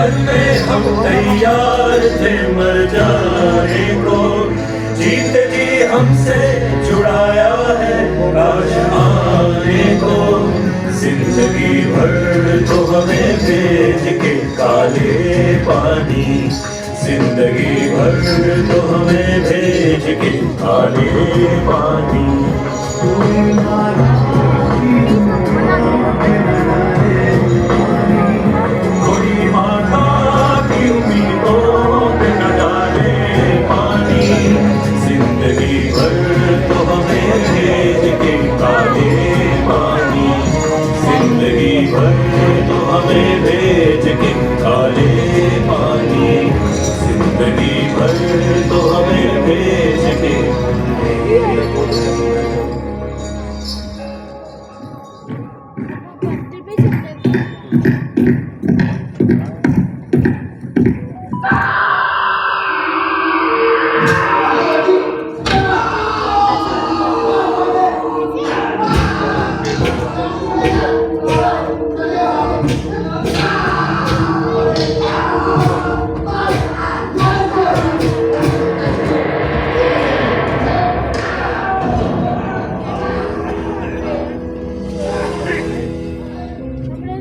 पल में हम तैयार थे मर जाने को, जीत जी हमसे छुड़ाया है काश आने को। जिंदगी भर तो हमें भेज के काले पानी, जिंदगी भर तो हमें भेज के काले पानी। कोई माता की उम्मीदों पे न डाले पानी, जिंदगी भर तो हमें भेज के काले पानी, जिंदगी भर तो हमें भेज के काले पानी, जिंदगी भर तो हमें भेज के।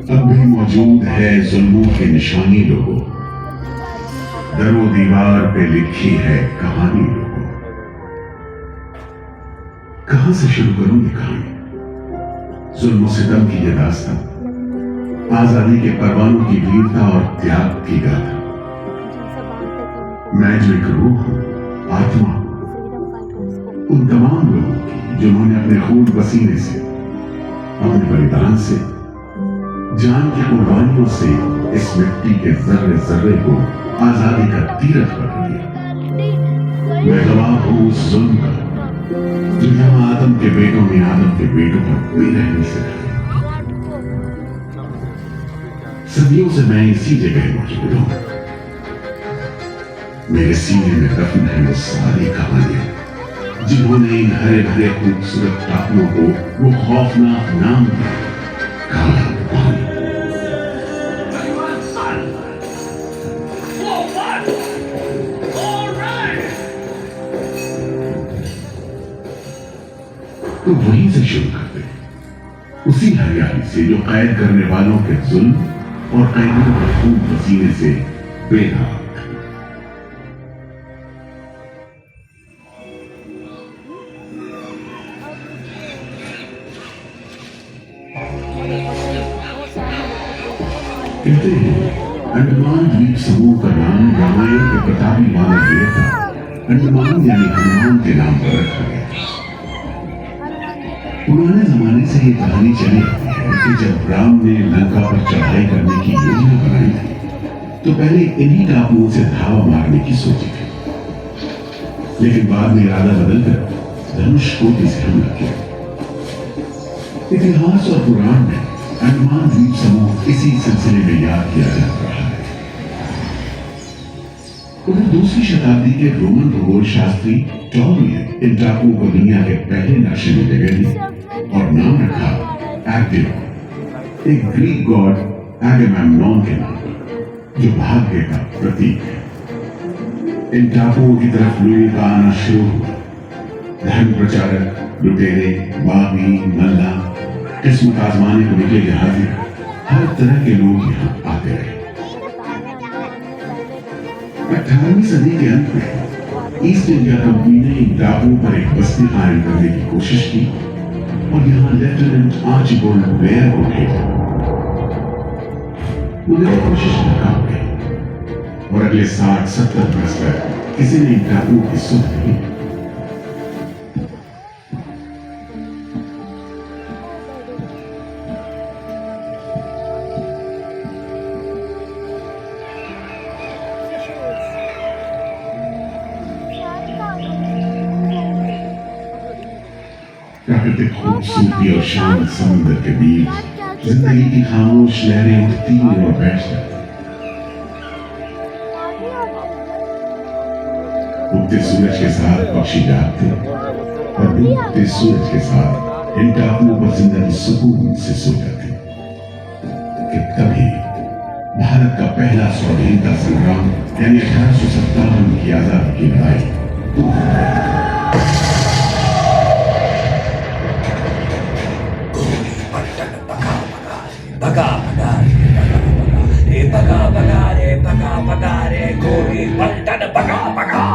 अब भी मौजूद है जुल्मों की निशानी लोगों, दरो दीवार पे लिखी है कहानी लोगों। कहां से शुरू करूं ये कहानी? जुल्म सितम की ये दास्तां, आजादी के परवानों की वीरता और त्याग की गाथा। मैं जो एक रूह हूं, आत्मा हूं, उन तमाम लोगों की जिन्होंने अपने खून पसीने से, अपने बलिदान से, जान की कुर्बानियों से इस मिट्टी के जर्रे जर्रे को आजादी का तीरथ बना दिया। मैं गवाह हूं उस जुल्म का जो यहां आदम के बेटों ने आदम के बेटों पर बेरहमी से ढाया। सदियों से मैं इसी जगह मौजूद हूं। मेरे सीने में दफन है वो सारी कहानियां जिन्होंने इन हरे भरे खूबसूरत टापुओं को वो खौफनाक नाम दिया, काला पानी। तो वहीं से शुरू करते हैं, उसी हरियाली से जो कैद करने वालों के जुल्म और कैदियों के खून पसीने से बेदाग। कहते हैं अंडमान द्वीप समूह का नाम रामायण के प्रतापी वानर देवता अंडमान यानी हनुमान के नाम पर रखा गया। पुराने जमाने से ये कहानी चली आती है कि जब राम ने लंका पर चढ़ाई करने की योजना बनाई थी तो पहले इन्हीं टापुओं से धावा मारने की सोची थी, लेकिन बाद में इरादा बदलकर धनुषकोटि से हमला किया। इतिहास और पुराण में अंडमान द्वीप समूह इसी सिलसिले में याद किया जा रहा है। उन्हें दूसरी शताब्दी के रोमन भूगोल शास्त्री टॉलमी इन टापुओं को दुनिया के पहले नक्शे में जगह दी और नाम रखा एग्डियन, एक ग्रीक गॉड एगेमेम्नॉन के नाम, जो भाग्य का प्रतीक है। इन टापुओं की तरफ लोगों का आना शुरू हुआ। धर्म प्रचारक, लुटेरे, बागी, मल्ला, किस्मत आजमाने को निकले जहाजी, हर तरह के लोग यहाँ आते रहे। 18वीं सदी के अंत में ईस्ट इंडिया कंपनी ने इन टापुओं पर एक बस्ती कायम करने की कोशिश की और यहाँ लेफ्टिनेंट आर्चिबाल्ड ब्लेयर को भेजा। उन्हें कोशिश नाकाम गई और अगले 60-70 बरस तक किसी ने इन टापुओं की सुध नहीं। प्राकृतिक खूबसूरती और शांत समुद्र के बीच जिंदगी की खामोश लहरें उठती और बैठ जाती। उगते सूरज के साथ पक्षी जागते और डूबते सूरज के साथ इन टापुओं पर जिंदगी सुकून से सो जाती। कि तभी भारत का पहला स्वाधीनता संग्राम यानी 1857 की आजादी की लड़ाई पूर्ण हो गई। भगा भगा रे भगा भगा रे भगा भगा रे गोरी पलटन भगा भगा।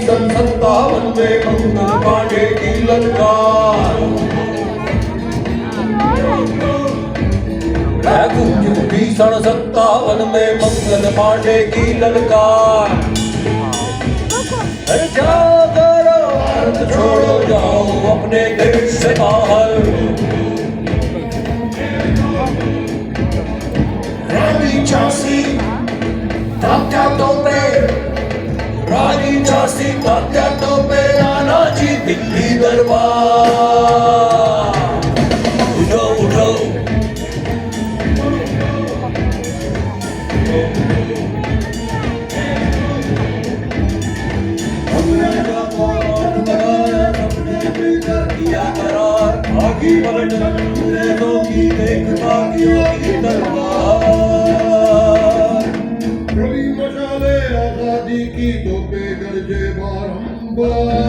सन 57 में मंगल पांडे की ललकार सन 57 में मंगल पांडे की ललकार। अरे जाओ करो भारत छोड़ो जाओ अपने देश से बाहर। रानी झांसी तात्या तोपे रानी झांसी तात्या तोपे नानाजी दिल्ली दरबार। उठो उठो आगे बढ़ अंग्रेजों की देखता की दरबार। रवि मशाले आजादी की तोपे गरजे बारंबार।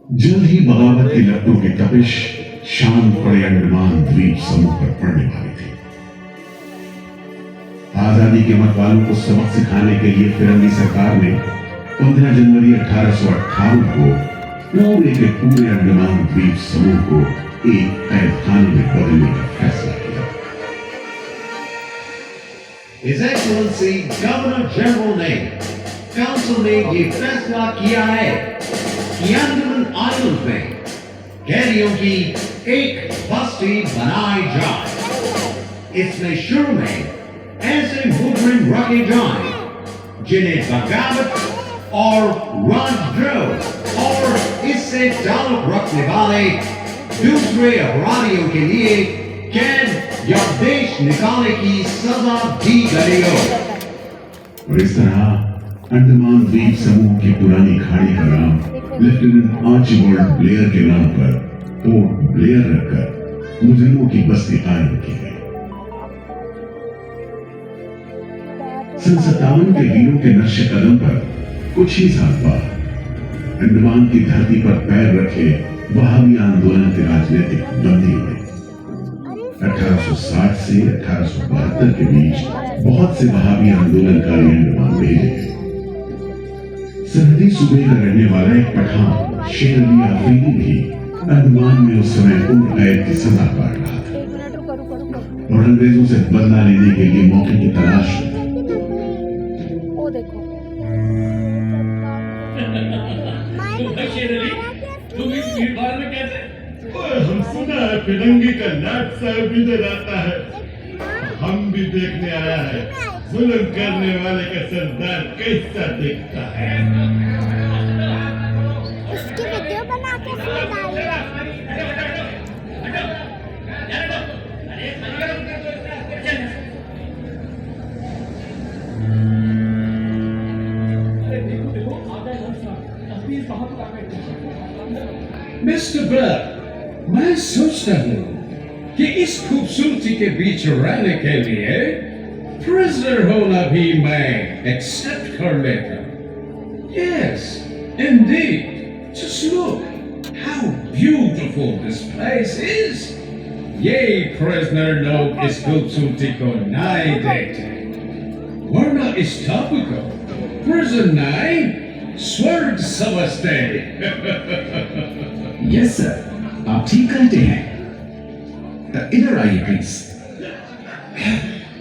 जल्द ही बगावत की लपटों की तपिश शाम पड़े अंडमान द्वीप समूह पर पड़ने वाली थी। आजादी के मतवालों को सबक सिखाने के लिए फिरंगी सरकार ने 15 जनवरी 1858 को पूरे के पूरे अंडमान द्वीप समूह को एक कैदखाने में बदलने का फैसला किया। His Excellency गवर्नर जनरल ने काउंसिल ने ये फैसला किया है कि अंडमान आइलैंड में कैदियों की एक बस्ती बनाई जाए। इसमें शुरू में ऐसे मुजरिम रखे जाएं जिन्हें बगावत और राजद्रोह और इससे ताल्लुक रखने वाले दूसरे अपराधियों के लिए कैद या देश निकालने की सजा दी गई हो। और इस तरह अंडमान द्वीप समूह की पुरानी खाड़ी का नाम लेफ्टिनेंट आर्चिबाल्ड ब्लेयर के नाम पर पोर्ट ब्लेयर रखकर मुजरिमों की बस्ती कायम की गई। सन 57 के वीरों के नक्शे कदम पर कुछ ही साल बाद अंडमान की धरती पर पैर रखे वहाबी आंदोलन के राजनीतिक बंदी हुए। 1860 से 1872 के बीच बहुत से वहाबी आंदोलनकारी अंडमान भेजे गए। सरहदी सूबे का रहने वाला एक पठान शेर अली आफरीदी भी अंडमान में उस समय उम्र कैद की सजा काट रहा था और अंग्रेजों से बदला लेने के लिए मौके की तलाश में। वो देखो तुम इस भीड़ भाड़ में कैसे? हम सुना है फिरंगी का नाट साहब भी इधर आता है। हम भी देखने आया है जुल्म करने वाले का सरदार कैसा दिखता है। इसकी वीडियो बना के इसमें डालिए। मिस्टर ब्लर, मैं सोचता हूँ कि इस खूबसूरती के बीच रहने के लिए प्रिजनर होना भी मैं एक्सेप्ट कर लेता। Yes, indeed. Just look how beautiful this place is. ये प्रिजनर लोग इस खूबसूरती को नहीं देखते, वरना इस टापू को प्रिजन नहीं स्वर्ग समझते। यस सर, आप ठीक कहते हैं। इधर आइए प्लीज।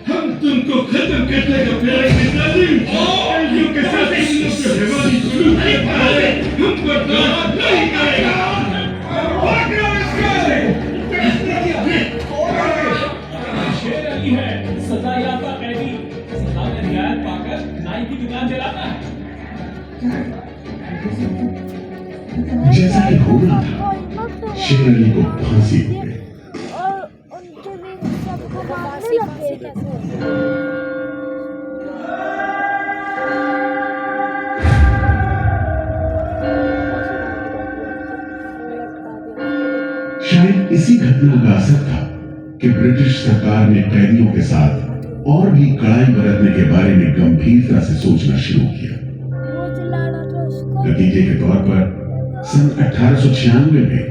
हम तुमको खत्म करने का प्रयास के साथ इन लोग को हमारी शुरू करता है, हम बर्दाश्त नहीं करेगा। शेर अली है, सजायाफ्ता कैदी, सजा में रियायत पाकर नाई की दुकान चलाता है। जैसा कि हो रहा था, शेर अली को फांसी हो गई। और उनके भी सबको फांसी लग गई। शायद इसी घटना का असर था कि ब्रिटिश सरकार ने कैदियों के साथ और भी कड़ाई बरतने के बारे में गंभीरता से सोचना शुरू किया। वो चिल्लाना था उसको। नतीजे के तौर पर सन 1896 में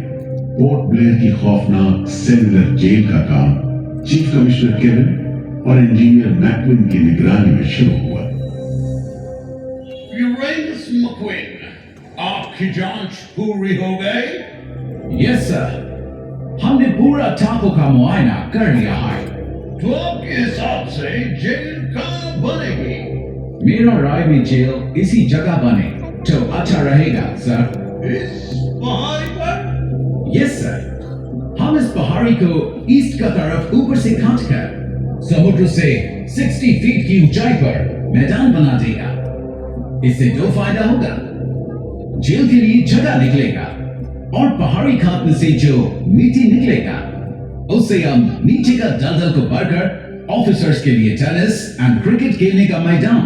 पोर्ट ब्लेयर की खौफनाक सेलुलर जेल का काम चीफ कमिश्नर केविन और इंजीनियर मैकविन की निगरानी में शुरू हुआ। यूरेनस मक्विन, आपकी जांच पूरी हो गई? यस सर, हमने पूरा टापू का मुआयना कर लिया है। तो आपके हिसाब से जेल कहाँ बनेगी? मेरा राय में जेल इसी जगह बने तो अच्छा रहेगा सर। इस पहाड़ी पर? यस सर, हम इस पहाड़ी को ईस्ट का तरफ ऊपर से काटकर समुद्र से 60 फीट की ऊंचाई पर मैदान बना देगा। इससे दो फायदा होगा, जेल के लिए जगह निकलेगा और पहाड़ी काटने से जो मिट्टी निकलेगा उससे हम नीचे का दलदल को भरकर ऑफिसर्स के लिए टेनिस एंड क्रिकेट खेलने का मैदान,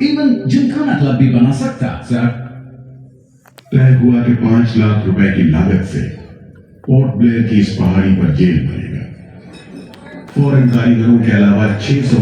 इवन जिमखाना क्लब भी बना सकता सर। तय हुआ कि 5 लाख रुपए की लागत से पोर्ट ब्लेयर की इस पहाड़ी पर जेल बनेगा। फॉरेन कारीगरों के अलावा 600